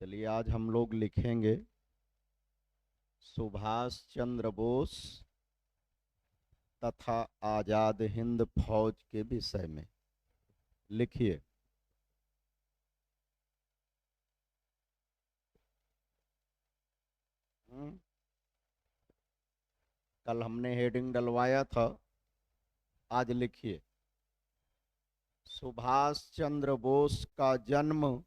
चलिए आज हम लोग लिखेंगे सुभाष चंद्र बोस तथा आजाद हिंद फौज के विषय में। लिखिए। हम्म, कल हमने हेडिंग डलवाया था, आज लिखिए। सुभाष चंद्र बोस का जन्म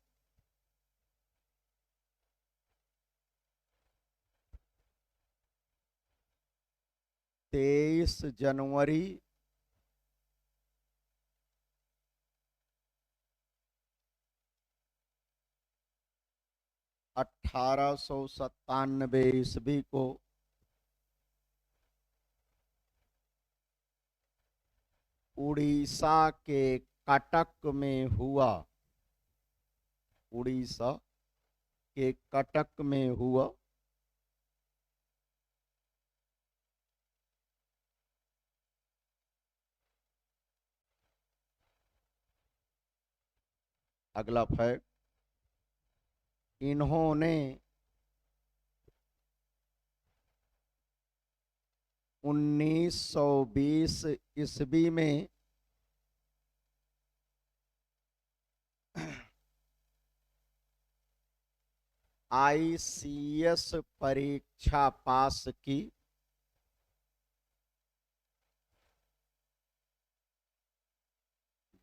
23 जनवरी 1897 को उड़ीसा के कटक में हुआ। उड़ीसा के कटक में हुआ। अगला फैक्ट, इन्होंने 1920 ईस्वी में ICS परीक्षा पास की,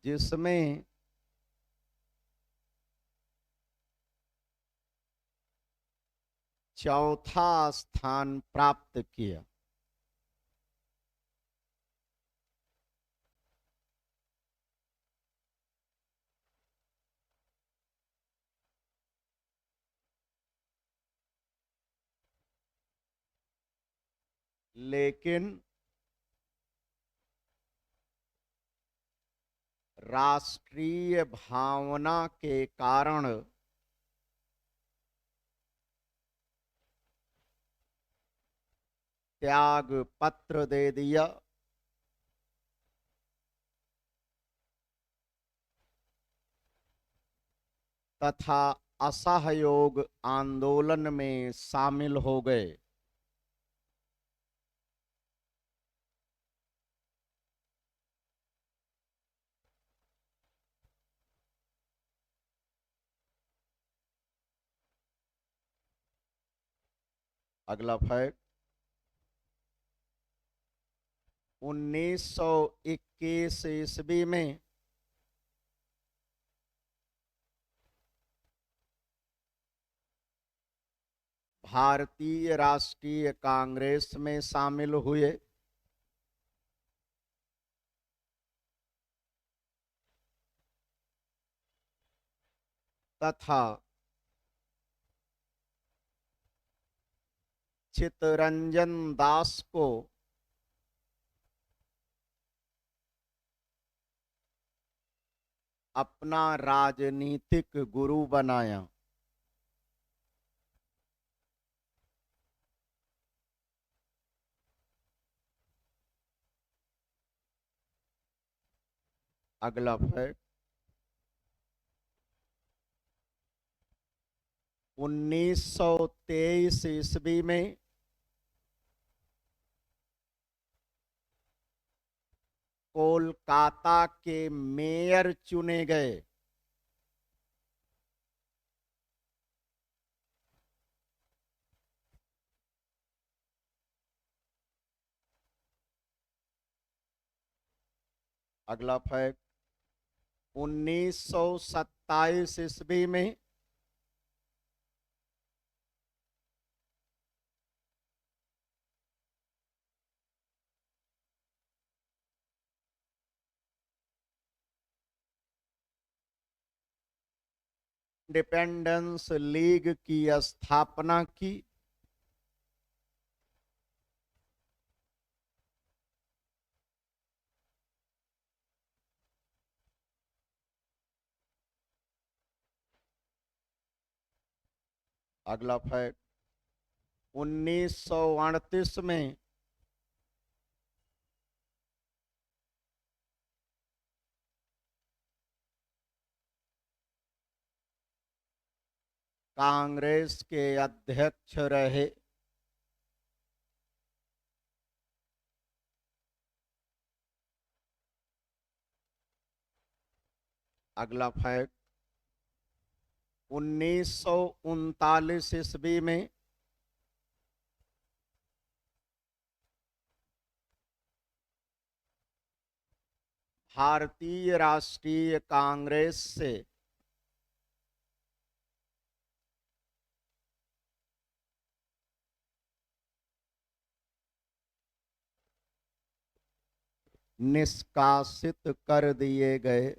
जिसमें चौथा स्थान प्राप्त किया। लेकिन राष्ट्रीय भावना के कारण त्याग पत्र दे दिया। तथा असहयोग आंदोलन में शामिल हो गए। अगला फैक्ट, 1921 ईस्वी में भारतीय राष्ट्रीय कांग्रेस में शामिल हुए। तथा चित्तरंजन दास को अपना राजनीतिक गुरु बनाया। अगला फैक्ट, 1923 ईस्वी में कोलकाता के मेयर चुने गए। अगला फैक्ट, 1927 ईस्वी में इंडिपेंडेंस लीग की स्थापना की। अगला फैक्ट, 1938 में कांग्रेस के अध्यक्ष रहे। अगला फैक्ट, 1939 ईस्वी में भारतीय राष्ट्रीय कांग्रेस से निष्कासित कर दिए गए।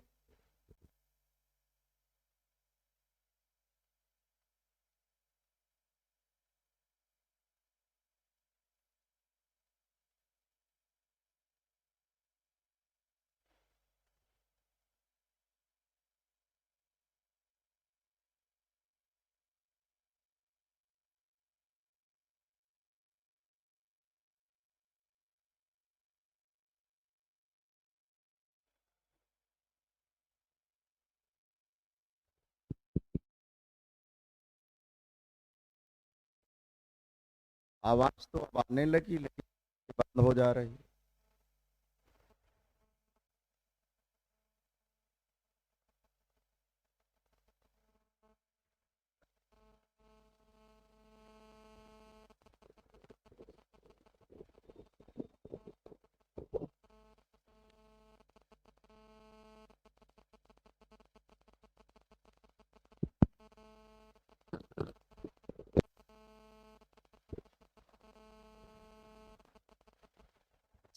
आवाज तो अब आने लगी लेकिन बंद हो जा रही है।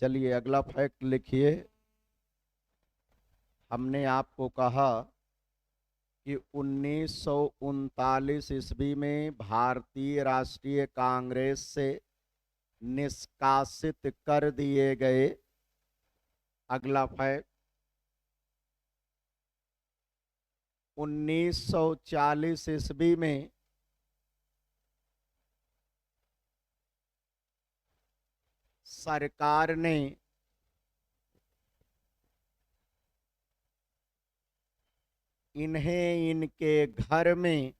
चलिए अगला फैक्ट लिखिए। हमने आपको कहा कि 1939 ईस्वी में भारतीय राष्ट्रीय कांग्रेस से निष्कासित कर दिए गए। अगला फैक्ट, 1940 ईस्वी में सरकार ने इन्हें इनके घर में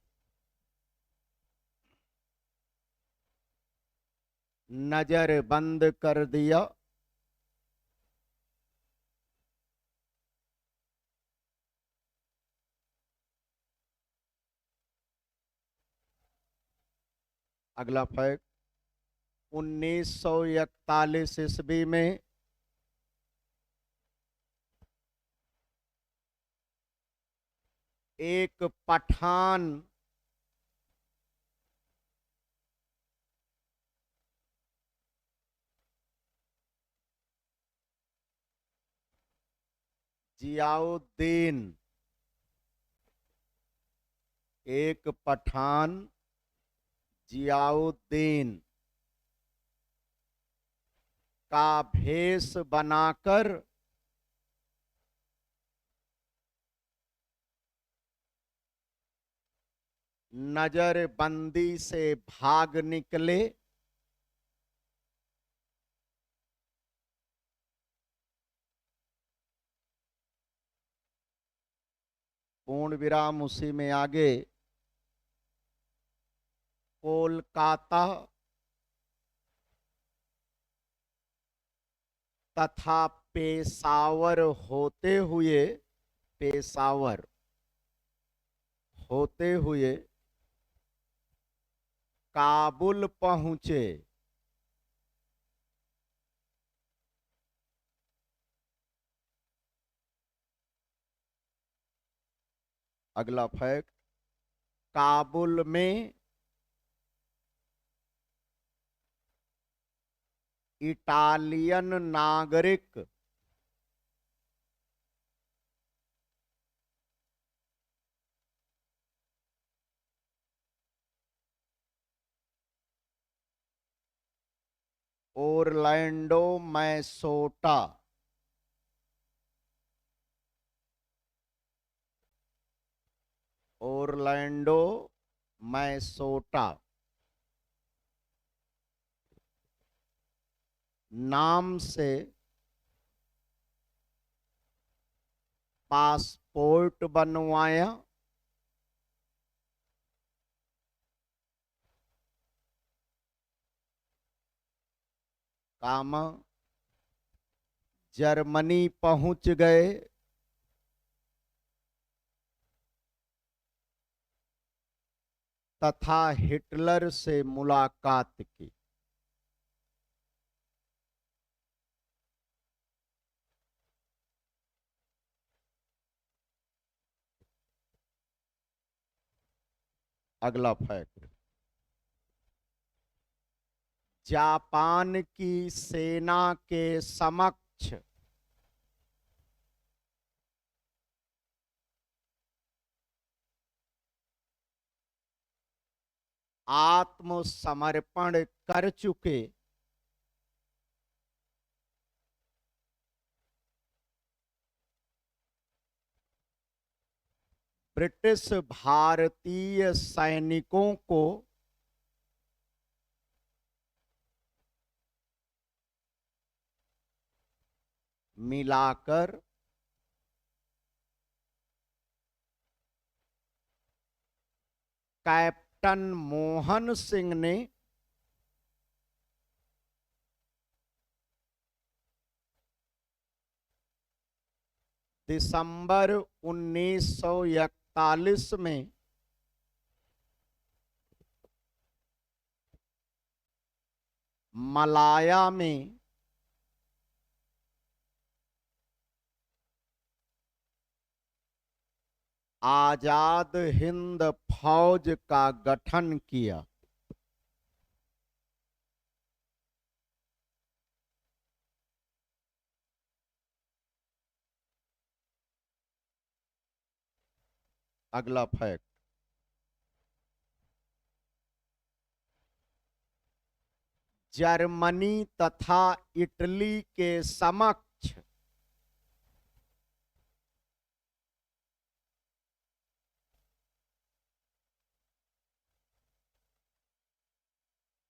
नजरबंद कर दिया। अगला फैक्ट, 1941 ईस्वी में एक पठान जियाउद्दीन, एक पठान जियाउद्दीन का भेष बनाकर नजरबंदी से भाग निकले। पूर्ण विराम उसी में आगे कोलकाता तथा पेशावर होते हुए, पेशावर होते हुए काबुल पहुंचे। अगला फैक्ट, काबुल में इटालियन नागरिक ओरलैंडो मैसोटा ओरलैंडो मैसोटा नाम से पासपोर्ट बनवाया। काम जर्मनी पहुंच गए। तथा हिटलर से मुलाकात की। अगला फैक्ट, जापान की सेना के समक्ष आत्मसमर्पण कर चुके ब्रिटिश भारतीय सैनिकों को मिलाकर कैप्टन मोहन सिंह ने दिसंबर 1941 में मलाया में आजाद हिंद फौज का गठन किया। अगला फैक्ट, जर्मनी तथा इटली के समक्ष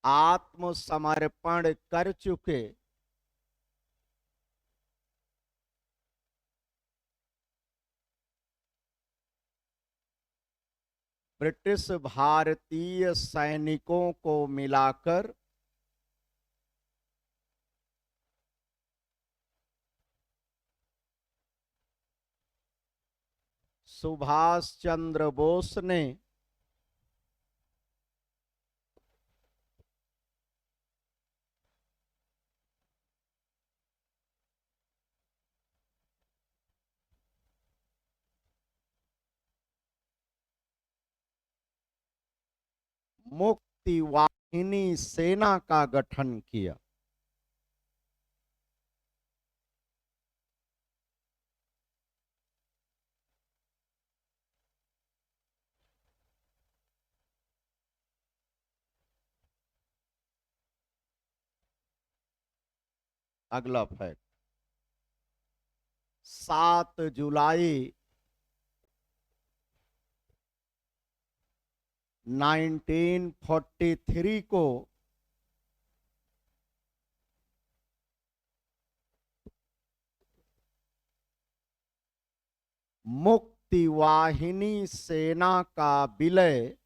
आत्मसमर्पण कर चुके ब्रिटिश भारतीय सैनिकों को मिलाकर सुभाष चंद्र बोस ने मुक्ति वाहिनी सेना का गठन किया। अगला फैक्ट, 7 जुलाई 1943 को मुक्ति वाहिनी सेना का विलय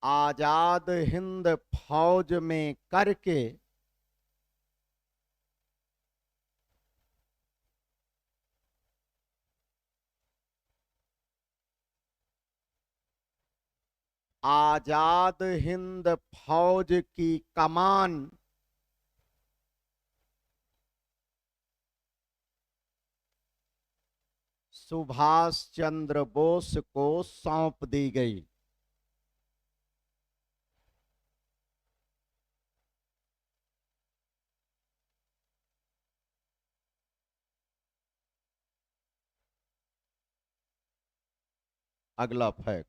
आजाद हिंद फौज में करके आजाद हिंद फौज की कमान सुभाष चंद्र बोस को सौंप दी गई। अगला फैक्ट,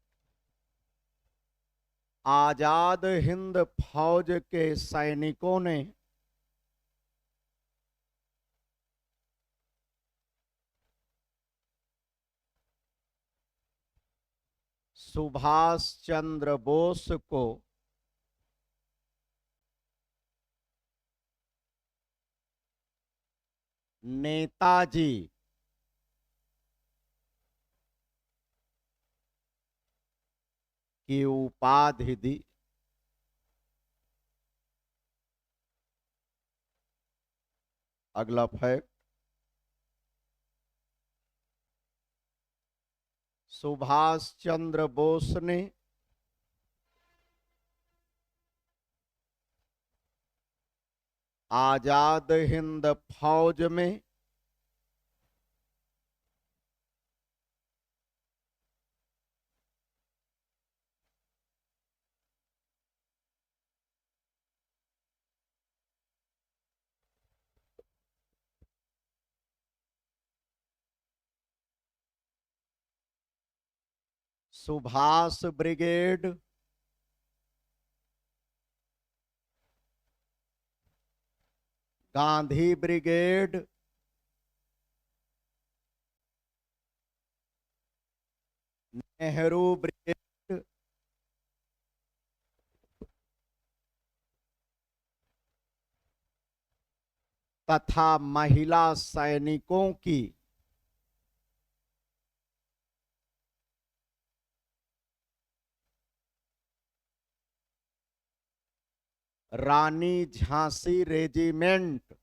आजाद हिंद फौज के सैनिकों ने सुभाष चंद्र बोस को नेताजी की उपाधि दी। अगला फैक्ट, सुभाष चंद्र बोस ने आजाद हिंद फौज में Subhash brigade, Gandhi brigade, Nehru brigade तथा महिला सैनिकों की रानी झांसी रेजिमेंट,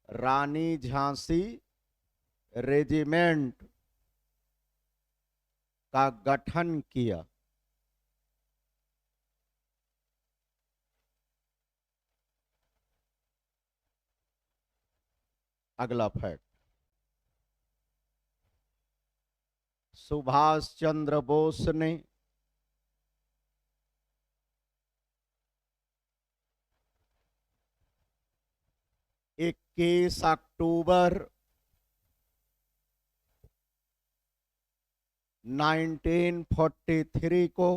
रानी झांसी रेजिमेंट का गठन किया। अगला फैक्ट, सुभाष चंद्र बोस ने 21 अक्टूबर 1943 को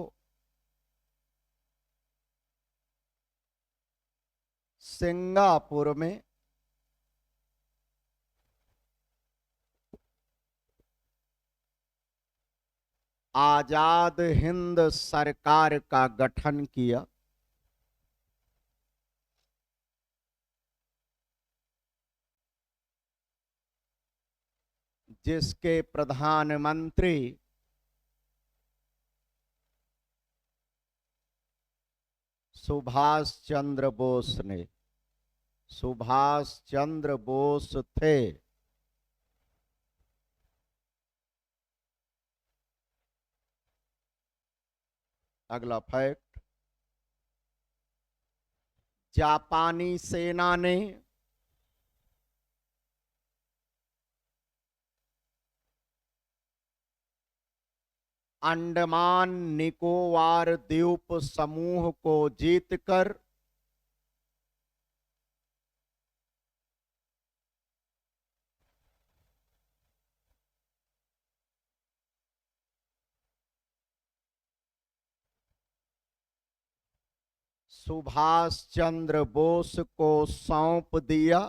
सिंगापुर में आजाद हिंद सरकार का गठन किया, जिसके प्रधानमंत्री सुभाष चंद्र बोस थे। अगला फैक्ट, जापानी सेना ने अंडमान निकोबार द्वीप समूह को जीतकर सुभाष चंद्र बोस को सौंप दिया।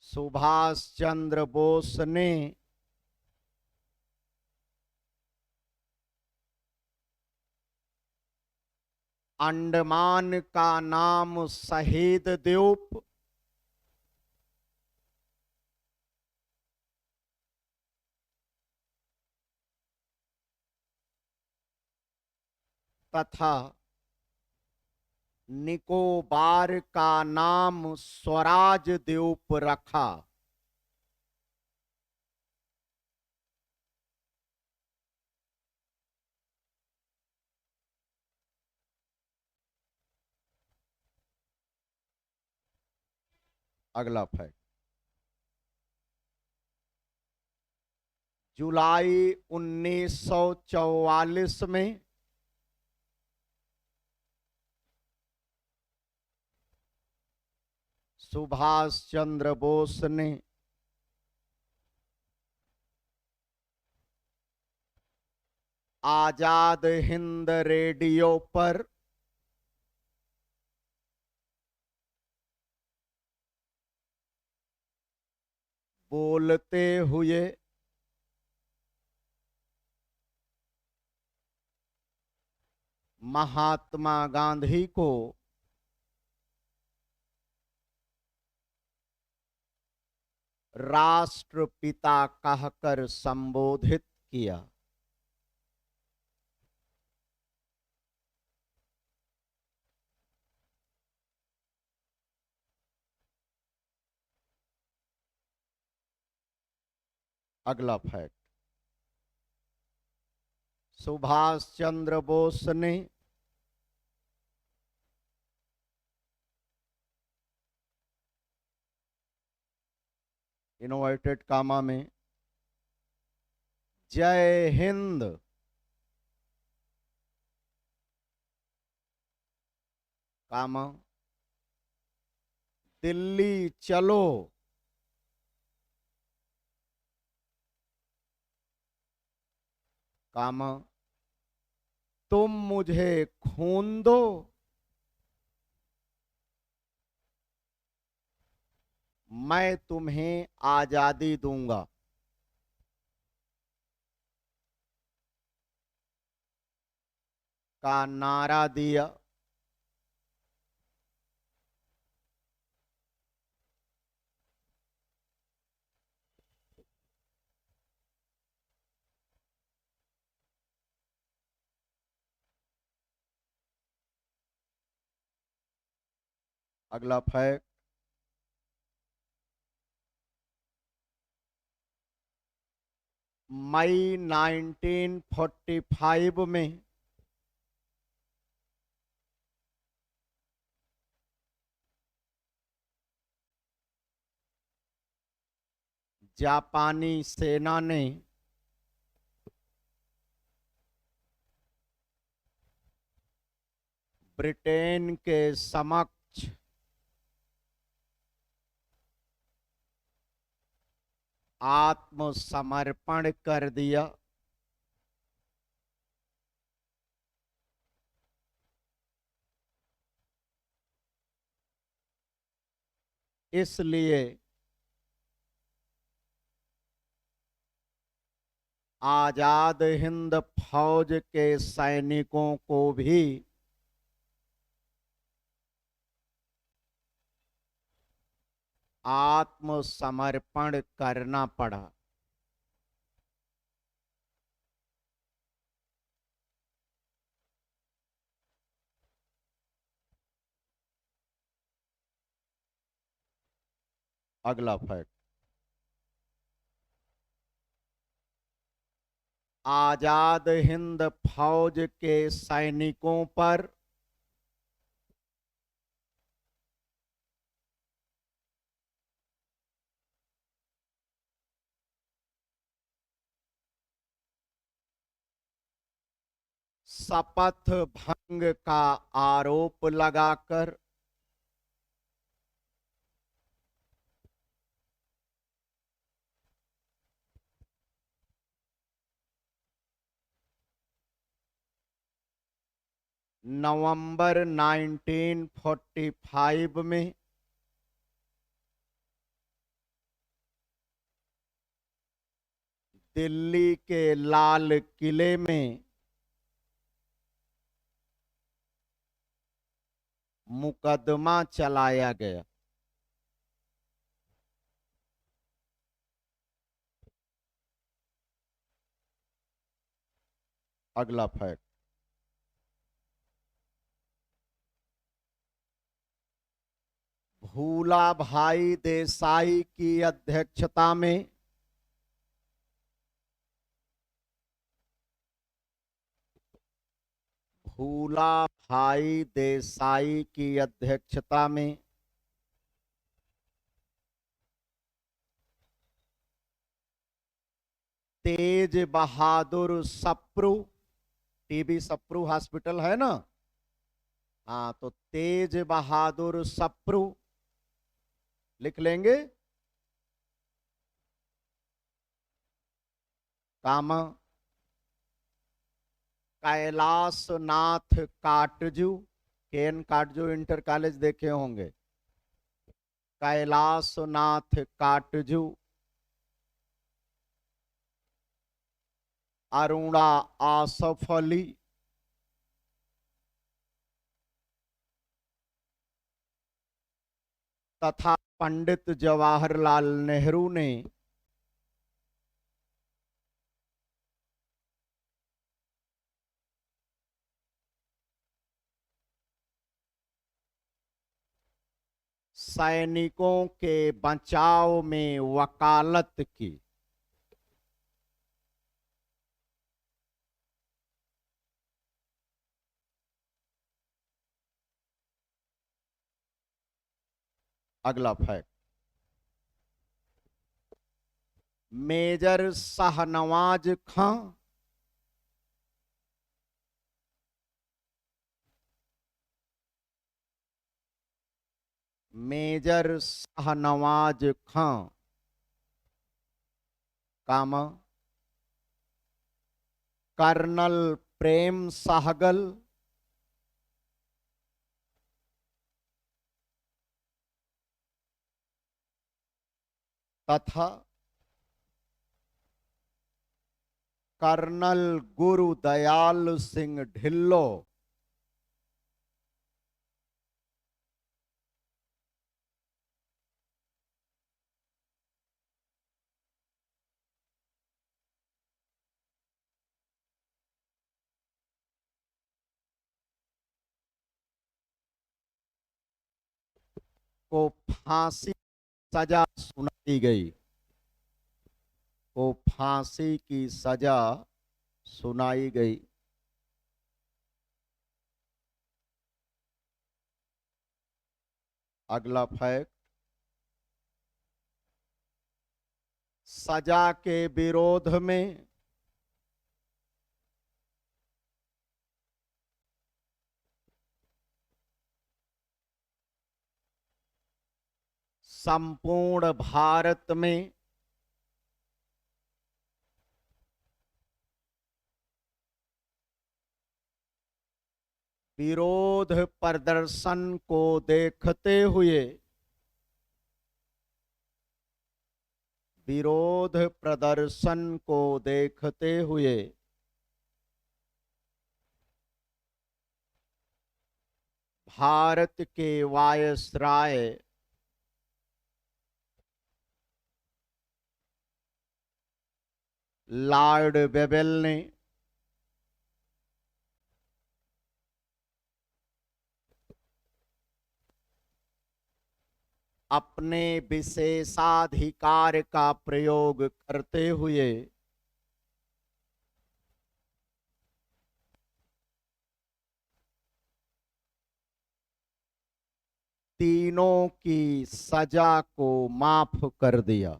सुभाष चंद्र बोस ने अंडमान का नाम शहीद द्वीप तथा निकोबार का नाम स्वराज द्वीप रखा। अगला फैक्ट, जुलाई 1944 में सुभाष चंद्र बोस ने आजाद हिंद रेडियो पर बोलते हुए महात्मा गांधी को राष्ट्रपिता कहकर संबोधित किया। अगला फैक्ट, सुभाष चंद्र बोस ने इनवर्टेड कामा में जय हिंद कामा दिल्ली चलो कामा तुम मुझे खून दो मैं तुम्हें आजादी दूंगा का नारा दिया। अगला फैक्ट, मई 1945 में जापानी सेना ने ब्रिटेन के समक्ष आत्मसमर्पण कर दिया। इसलिए आजाद हिंद फौज के सैनिकों को भी आत्मसमर्पण करना पड़ा। अगला फैक्ट, आजाद हिंद फौज के सैनिकों पर शपथ भंग का आरोप लगाकर नवंबर 1945 में दिल्ली के लाल किले में मुकदमा चलाया गया। अगला फैक्ट, भूला भाई देसाई की अध्यक्षता में भूला भाई देसाई की अध्यक्षता में तेज बहादुर सप्रू, टीबी सप्रू हॉस्पिटल है ना, हाँ, तो तेज बहादुर सप्रू लिख लेंगे कामा कैलाश नाथ काटजू, केन काटजू इंटर कॉलेज देखे होंगे, कैलाश नाथ काटजू, अरुणा आसफ अली, तथा पंडित जवाहरलाल नेहरू ने सैनिकों के बचाव में वकालत की? अगला फैक्ट, मेजर शाहनवाज खां मेजर शाहनवाज खां, कामा कर्नल प्रेम सहगल, तथा कर्नल गुरुदयाल सिंह ढिल्लो। को फांसी सजा सुनाई गई, को फांसी की सजा सुनाई गई। अगला फैक्ट, सजा के विरोध में संपूर्ण भारत में विरोध प्रदर्शन को देखते हुए विरोध प्रदर्शन को देखते हुए भारत के वायसराय लॉर्ड बेबल ने अपने विशेषाधिकार का प्रयोग करते हुए तीनों की सजा को माफ कर दिया।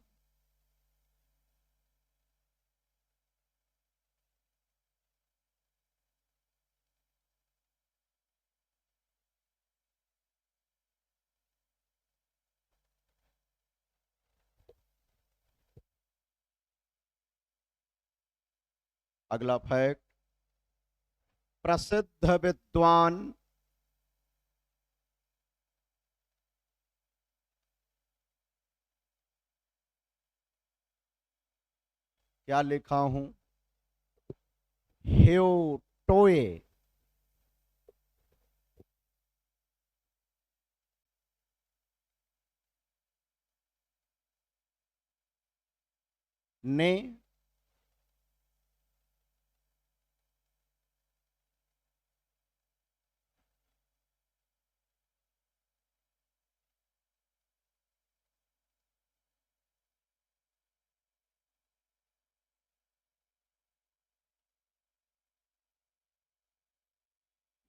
अगला फैक्ट, प्रसिद्ध विद्वान क्या लिखा हूं, ह्यू टोए ने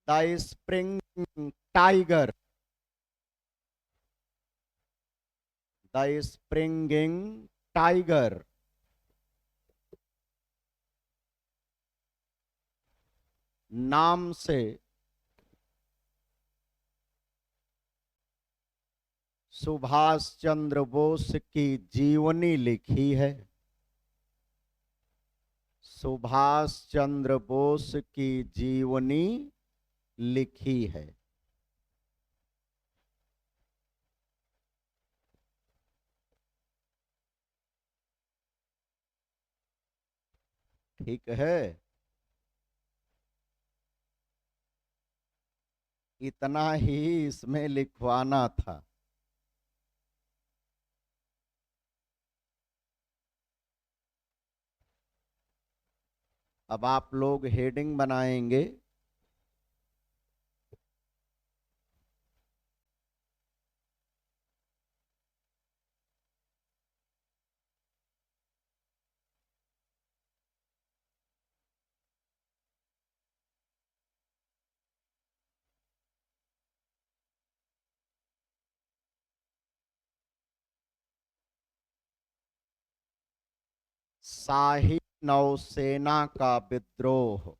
the spring tiger the springing tiger नाम से सुभाष चंद्र बोस की जीवनी लिखी है। सुभाष चंद्र बोस की जीवनी लिखी है। ठीक है, इतना ही इसमें लिखवाना था। अब आप लोग हेडिंग बनाएंगे। शाही नौसेना का विद्रोह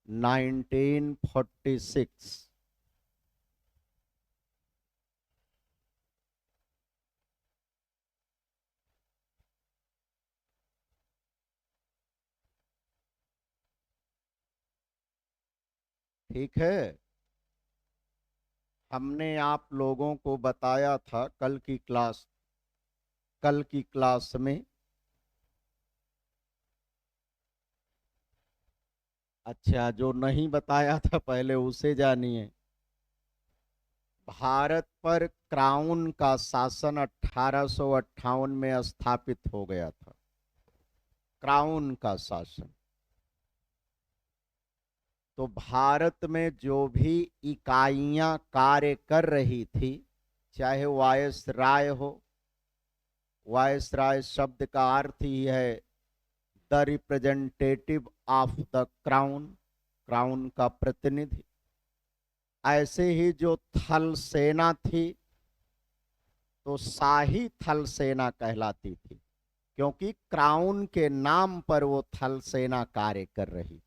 1946। ठीक है, हमने आप लोगों को बताया था कल की क्लास में। अच्छा, जो नहीं बताया था पहले उसे जानिए। भारत पर क्राउन का शासन 1858 में स्थापित हो गया था। क्राउन का शासन। तो भारत में जो भी इकाइयां कार्य कर रही थी, चाहे वायसराय हो, वायसराय शब्द का अर्थ ही है the representative of the crown, crown का प्रतिनिधि। ऐसे ही जो थल सेना थी तो शाही थल सेना कहलाती थी, क्योंकि क्राउन के नाम पर वो थल सेना कार्य कर रही थी।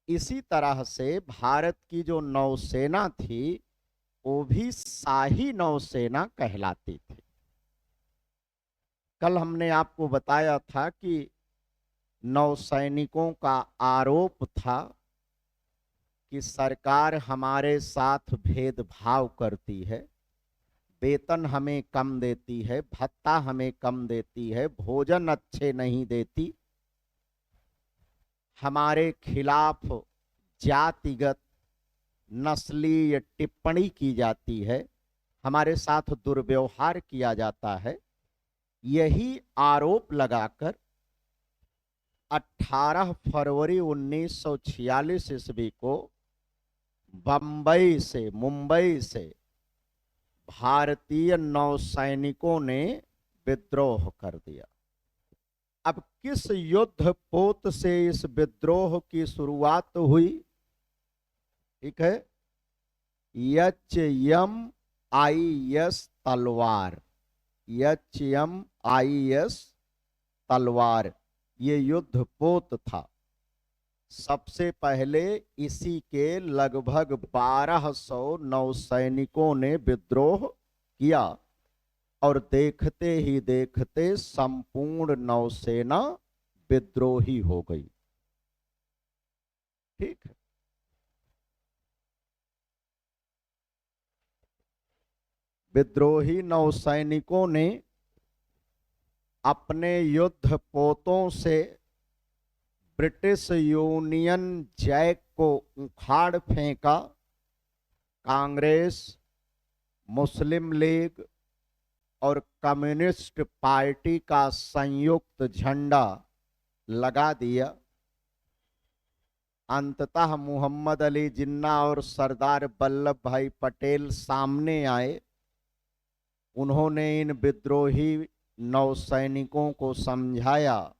इसी तरह से भारत की जो नौसेना थी वो भी शाही नौसेना कहलाती थी। कल हमने आपको बताया था कि नौसैनिकों का आरोप था कि सरकार हमारे साथ भेदभाव करती है, वेतन हमें कम देती है, भत्ता हमें कम देती है, भोजन अच्छे नहीं देती, हमारे खिलाफ जातिगत नस्लीय टिप्पणी की जाती है, हमारे साथ दुर्व्यवहार किया जाता है। यही आरोप लगाकर 18 फरवरी 1946 ईस्वी को मुंबई से भारतीय नौसैनिकों ने विद्रोह कर दिया। अब किस युद्ध पोत से इस विद्रोह की शुरुआत हुई? ठीक है, HMIS तलवार, HMIS तलवार ये युद्ध पोत था। सबसे पहले इसी के लगभग 1200 नौसैनिकों ने विद्रोह किया और देखते ही देखते संपूर्ण नौसेना विद्रोही हो गई। ठीक है, विद्रोही नौसैनिकों ने अपने युद्ध पोतों से ब्रिटिश यूनियन जैक को उखाड़ फेंका। कांग्रेस, मुस्लिम लीग और कम्युनिस्ट पार्टी का संयुक्त झंडा लगा दिया। अंततः मोहम्मद अली जिन्ना और सरदार वल्लभ भाई पटेल सामने आए। उन्होंने इन विद्रोही नौसैनिकों को समझाया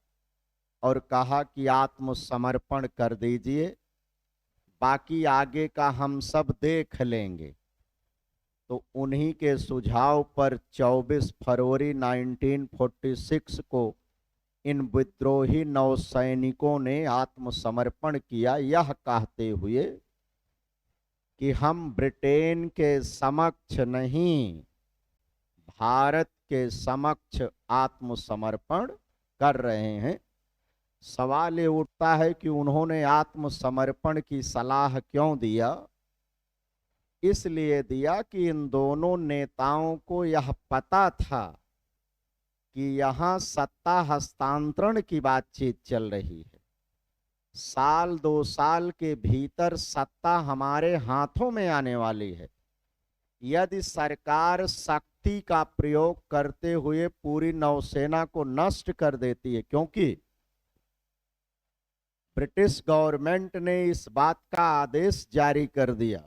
और कहा कि आत्मसमर्पण कर दीजिए, बाकी आगे का हम सब देख लेंगे। तो उन्हीं के सुझाव पर 24 फरवरी 1946 को इन विद्रोही नौसैनिकों ने आत्मसमर्पण किया, यह कहते हुए कि हम ब्रिटेन के समक्ष नहीं, भारत के समक्ष आत्मसमर्पण कर रहे हैं। सवाल ये उठता है कि उन्होंने आत्मसमर्पण की सलाह क्यों दिया? इसलिए दिया कि इन दोनों नेताओं को यह पता था कि यहाँ सत्ता हस्तांतरण की बातचीत चल रही है। साल 2 साल के भीतर सत्ता हमारे हाथों में आने वाली है। यदि सरकार शक्ति का प्रयोग करते हुए पूरी नौसेना को नष्ट कर देती है, क्योंकि ब्रिटिश गवर्नमेंट ने इस बात का आदेश जारी कर दिया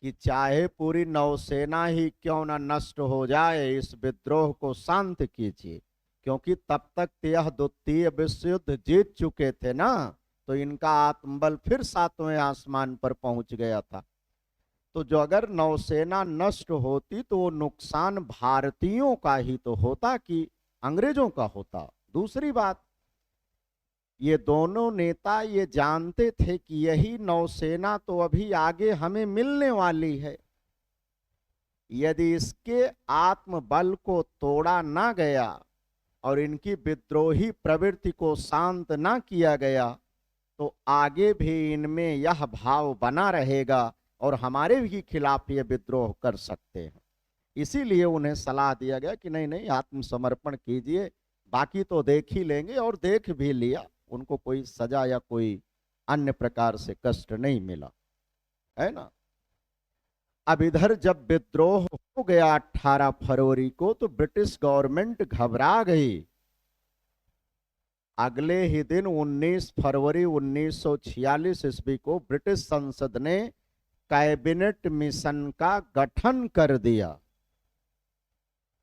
कि चाहे पूरी नौसेना ही क्यों न नष्ट हो जाए, इस विद्रोह को शांत कीजिए, क्योंकि तब तक यह द्वितीय विश्व युद्ध जीत चुके थे ना, तो इनका आत्मबल फिर सातवें आसमान पर पहुंच गया था। तो जो अगर नौसेना नष्ट होती तो वो नुकसान भारतीयों का ही तो होता कि अंग्रेजों का होता। दूसरी बात, ये दोनों नेता ये जानते थे कि यही नौसेना तो अभी आगे हमें मिलने वाली है। यदि इसके आत्मबल को तोड़ा ना गया और इनकी विद्रोही प्रवृत्ति को शांत ना किया गया तो आगे भी इनमें यह भाव बना रहेगा और हमारे भी खिलाफ ये विद्रोह कर सकते हैं। इसीलिए उन्हें सलाह दिया गया कि नहीं नहीं, आत्मसमर्पण कीजिए, बाकी तो देख ही लेंगे, और देख भी लिया। उनको कोई सजा या कोई अन्य प्रकार से कष्ट नहीं मिला, है ना। अब इधर जब विद्रोह हो गया 18 फरवरी को, तो ब्रिटिश गवर्नमेंट घबरा गई। अगले ही दिन 19 फरवरी 1946 ईस्वी को ब्रिटिश संसद ने कैबिनेट मिशन का गठन कर दिया।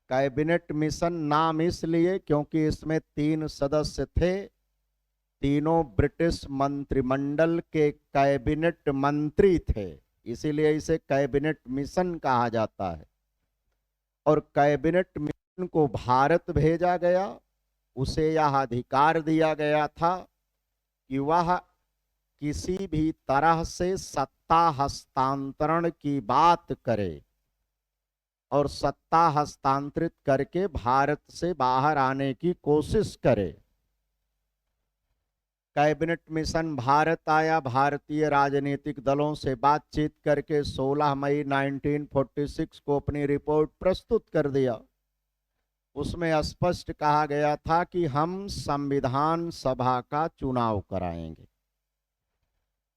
कैबिनेट मिशन नाम इसलिए क्योंकि इसमें 3 सदस्य थे, तीनों ब्रिटिश मंत्रिमंडल के कैबिनेट मंत्री थे, इसीलिए इसे कैबिनेट मिशन कहा जाता है। और कैबिनेट मिशन को भारत भेजा गया। उसे यह अधिकार दिया गया था कि वह किसी भी तरह से सत्ता हस्तांतरण की बात करे और सत्ता हस्तांतरित करके भारत से बाहर आने की कोशिश करे। कैबिनेट मिशन भारत आया, भारतीय राजनीतिक दलों से बातचीत करके 16 मई 1946 को अपनी रिपोर्ट प्रस्तुत कर दिया। उसमें स्पष्ट कहा गया था कि हम संविधान सभा का चुनाव कराएंगे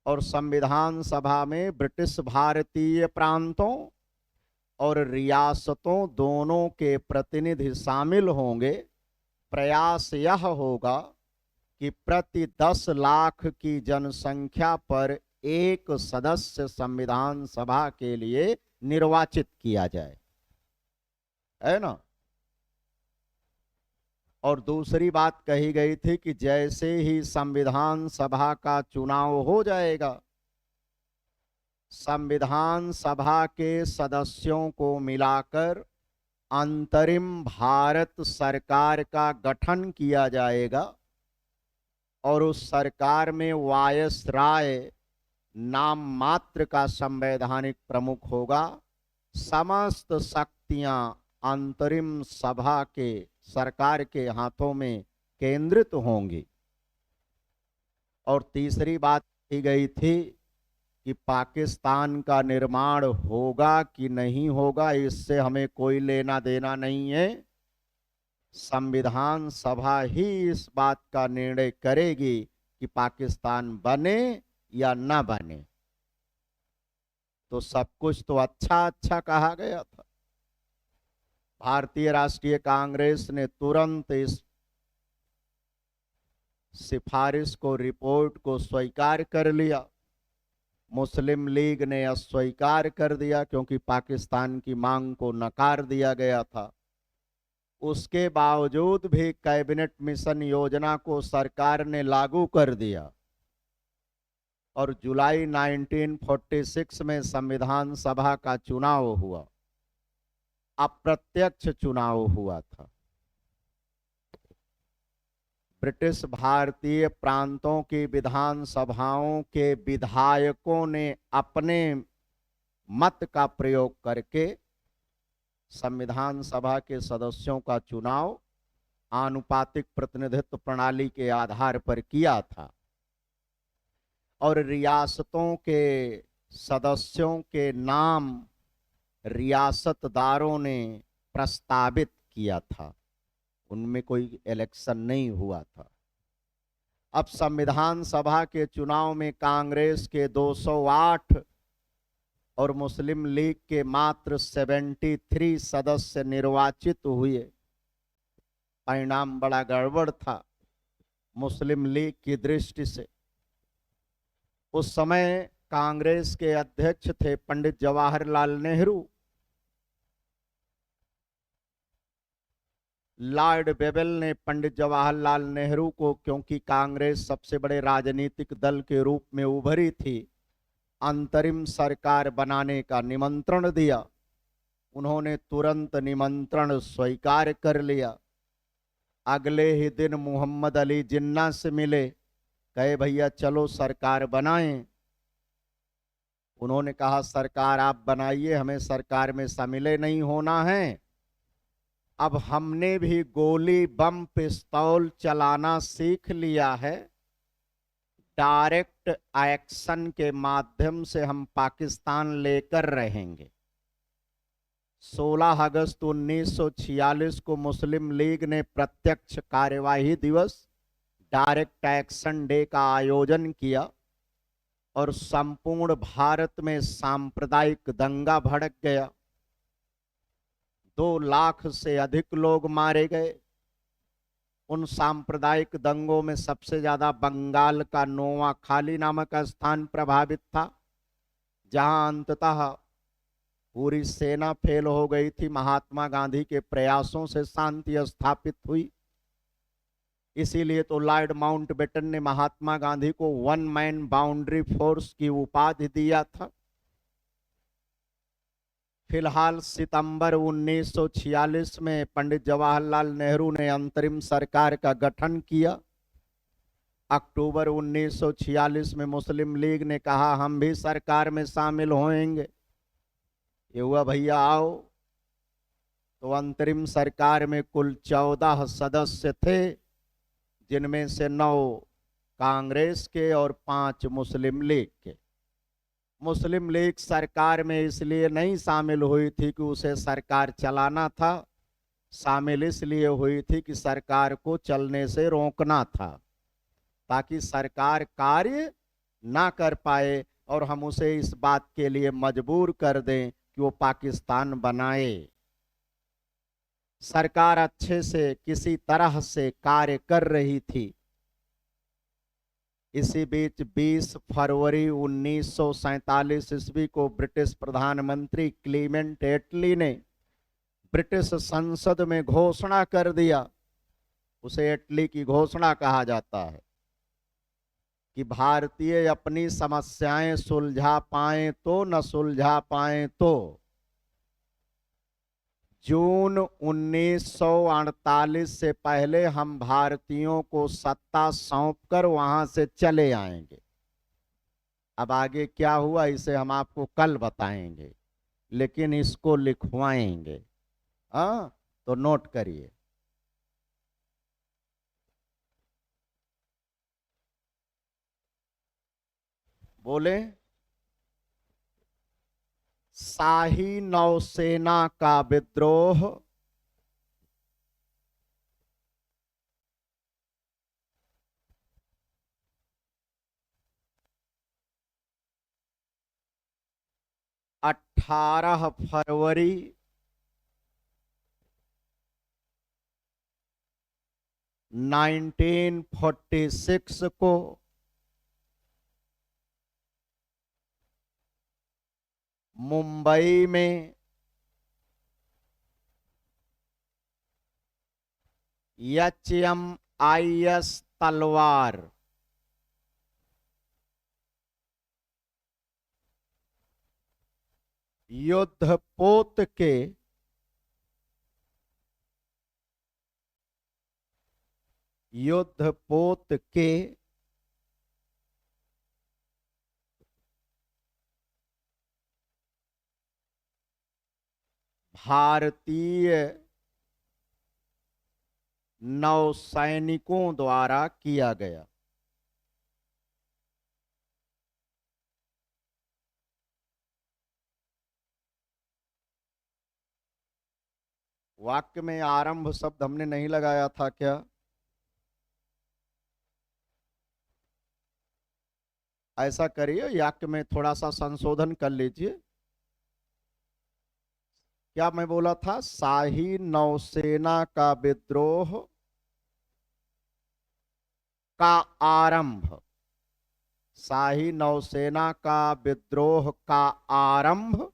और संविधान सभा में ब्रिटिश भारतीय प्रांतों और रियासतों दोनों के प्रतिनिधि शामिल होंगे। प्रयास यह होगा कि प्रति 10 लाख की जनसंख्या पर एक सदस्य संविधान सभा के लिए निर्वाचित किया जाए, है ना। और दूसरी बात कही गई थी कि जैसे ही संविधान सभा का चुनाव हो जाएगा, संविधान सभा के सदस्यों को मिलाकर अंतरिम भारत सरकार का गठन किया जाएगा और उस सरकार में वायसराय नाम मात्र का संवैधानिक प्रमुख होगा। समस्त शक्तियां अंतरिम सभा के सरकार के हाथों में केंद्रित होंगी। और तीसरी बात की गई थी कि पाकिस्तान का निर्माण होगा कि नहीं होगा, इससे हमें कोई लेना देना नहीं है। संविधान सभा ही इस बात का निर्णय करेगी कि पाकिस्तान बने या न बने। तो सब कुछ तो अच्छा अच्छा कहा गया था। भारतीय राष्ट्रीय कांग्रेस ने तुरंत इस सिफारिश को, रिपोर्ट को स्वीकार कर लिया। मुस्लिम लीग ने अस्वीकार कर दिया क्योंकि पाकिस्तान की मांग को नकार दिया गया था। उसके बावजूद भी कैबिनेट मिशन योजना को सरकार ने लागू कर दिया और जुलाई 1946 में संविधान सभा का चुनाव हुआ। अप्रत्यक्ष चुनाव हुआ था। ब्रिटिश भारतीय प्रांतों की विधानसभाओं के विधायकों ने अपने मत का प्रयोग करके संविधान सभा के सदस्यों का चुनाव आनुपातिक प्रतिनिधित्व प्रणाली के आधार पर किया था और रियासतों के सदस्यों के नाम रियासतदारों ने प्रस्तावित किया था, उनमें कोई इलेक्शन नहीं हुआ था। अब संविधान सभा के चुनाव में कांग्रेस के 208 और मुस्लिम लीग के मात्र 73 सदस्य निर्वाचित हुए। परिणाम बड़ा गड़बड़ था मुस्लिम लीग की दृष्टि से। उस समय कांग्रेस के अध्यक्ष थे पंडित जवाहरलाल नेहरू। लॉर्ड बेवेल ने पंडित जवाहरलाल नेहरू को, क्योंकि कांग्रेस सबसे बड़े राजनीतिक दल के रूप में उभरी थी, अंतरिम सरकार बनाने का निमंत्रण दिया। उन्होंने तुरंत निमंत्रण स्वीकार कर लिया। अगले ही दिन मोहम्मद अली जिन्ना से मिले, कहे भैया चलो सरकार बनाएं। उन्होंने कहा सरकार आप बनाइए, हमें सरकार में शामिल नहीं होना है। अब हमने भी गोली बम पिस्तौल चलाना सीख लिया है। डायरेक्ट एक्शन के माध्यम से हम पाकिस्तान लेकर रहेंगे। 16 अगस्त 1946 को मुस्लिम लीग ने प्रत्यक्ष कार्यवाही दिवस, डायरेक्ट एक्शन डे का आयोजन किया और संपूर्ण भारत में सांप्रदायिक दंगा भड़क गया। 2 लाख से अधिक लोग मारे गए। उन सांप्रदायिक दंगों में सबसे ज्यादा बंगाल का नोआखाली नामक स्थान प्रभावित था, जहां अंततः पूरी सेना फेल हो गई थी। महात्मा गांधी के प्रयासों से शांति स्थापित हुई। इसीलिए तो लॉर्ड माउंटबेटन ने महात्मा गांधी को 1 मैन बाउंड्री फोर्स की उपाधि दिया था। फिलहाल सितंबर 1946 में पंडित जवाहरलाल नेहरू ने अंतरिम सरकार का गठन किया। अक्टूबर 1946 में मुस्लिम लीग ने कहा हम भी सरकार में शामिल होंगे। ये हुआ भैया आओ। तो अंतरिम सरकार में कुल 14 सदस्य थे, जिनमें से 9 कांग्रेस के और 5 मुस्लिम लीग के। मुस्लिम लीग सरकार में इसलिए नहीं शामिल हुई थी कि उसे सरकार चलाना था, शामिल इसलिए हुई थी कि सरकार को चलने से रोकना था, ताकि सरकार कार्य ना कर पाए और हम उसे इस बात के लिए मजबूर कर दें कि वो पाकिस्तान बनाए। सरकार अच्छे से किसी तरह से कार्य कर रही थी। इसी बीच 20 फरवरी 1947 ईस्वी को ब्रिटिश प्रधानमंत्री क्लीमेंट एटली ने ब्रिटिश संसद में घोषणा कर दिया, उसे एटली की घोषणा कहा जाता है, कि भारतीय अपनी समस्याएं सुलझा पाएं तो न सुलझा पाएं तो जून 1948 से पहले हम भारतीयों को सत्ता सौंपकर वहां से चले आएंगे। अब आगे क्या हुआ इसे हम आपको कल बताएंगे, लेकिन इसको लिखवाएंगे। हाँ, तो नोट करिए। बोले शाही नौसेना का विद्रोह अठारह फरवरी 1946 को मुंबई में HMIS तलवार युद्धपोत के भारतीय नौसैनिकों द्वारा किया गया। वाक्य में आरंभ शब्द हमने नहीं लगाया था क्या? ऐसा करिए, वाक्य में थोड़ा सा संशोधन कर लीजिए। क्या मैं बोला था? शाही नौसेना का विद्रोह का आरंभ, शाही नौसेना का विद्रोह का आरंभ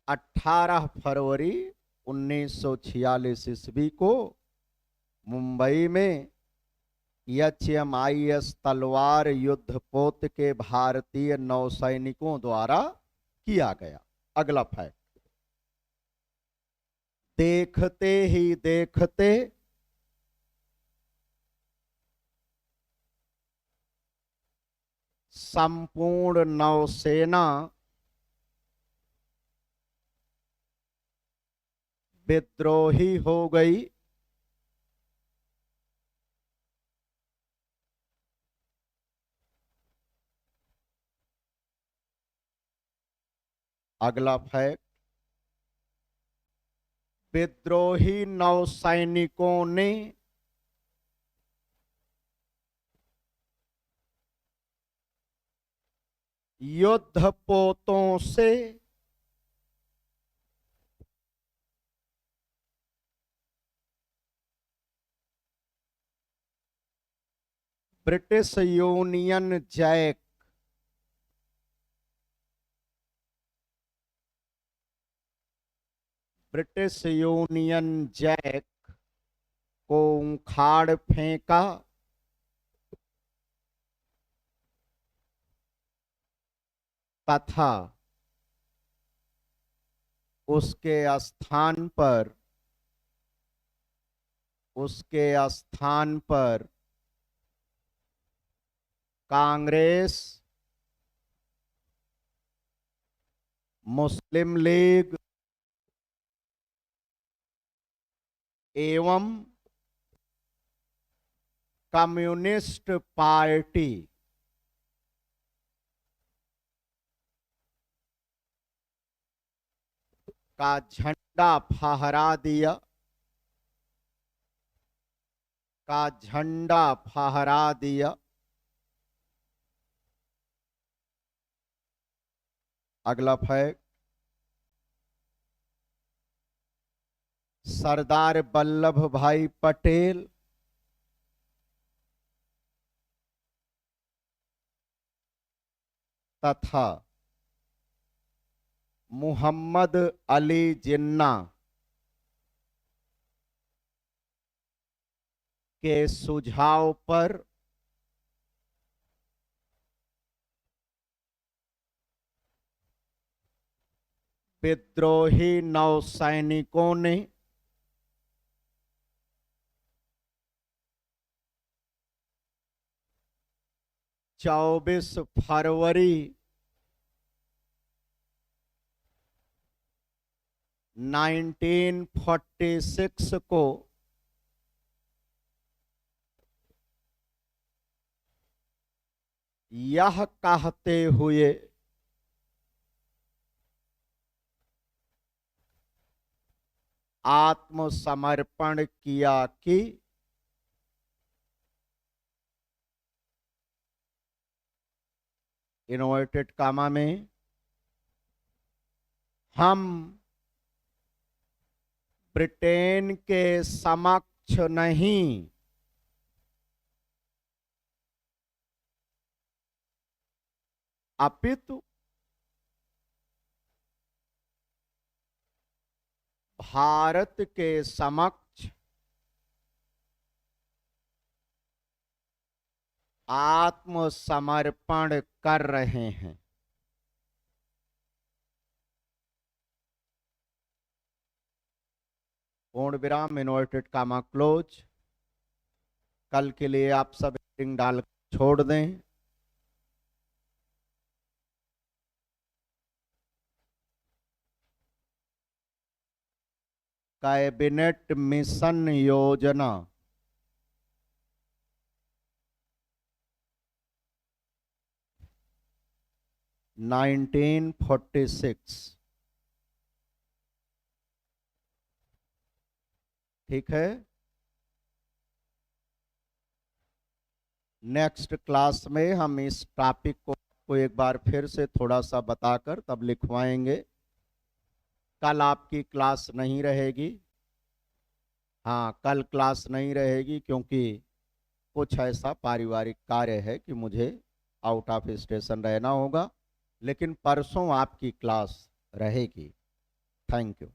18 फरवरी 1946 ईस्वी को मुंबई में HMIS तलवार युद्धपोत के भारतीय नौसैनिकों द्वारा किया गया। अगला फैक्ट, देखते ही देखते संपूर्ण नौसेना विद्रोही हो गई। अगला फैक्ट, विद्रोही नौसैनिकों ने युद्धपोतों से British Union Jack British Union Jack को उखाड़ फेंका तथा उसके स्थान पर कांग्रेस, मुस्लिम लीग एवं कम्युनिस्ट पार्टी का झंडा फहरा दिया। अगला फैक्ट, सरदार वल्लभ भाई पटेल तथा मोहम्मद अली जिन्ना के सुझाव पर विद्रोही नौसैनिकों ने चौबीस फरवरी 1946 को यह कहते हुए आत्मसमर्पण किया कि इन्वर्टेड कामा में हम ब्रिटेन के समक्ष नहीं अपितु भारत के समक्ष आत्मसमर्पण कर रहे हैं। पूर्ण विराम, इन्वर्टेड कामा क्लोज। कल के लिए आप सब हेडिंग डाल छोड़ दें। कैबिनेट मिशन योजना 1946, ठीक है। नेक्स्ट क्लास में हम इस टॉपिक को एक बार फिर से थोड़ा सा बताकर तब लिखवाएंगे। कल आपकी क्लास नहीं रहेगी। हाँ, कल क्लास नहीं रहेगी क्योंकि कुछ ऐसा पारिवारिक कार्य है कि मुझे आउट ऑफ स्टेशन रहना होगा, लेकिन परसों आपकी क्लास रहेगी। Thank you.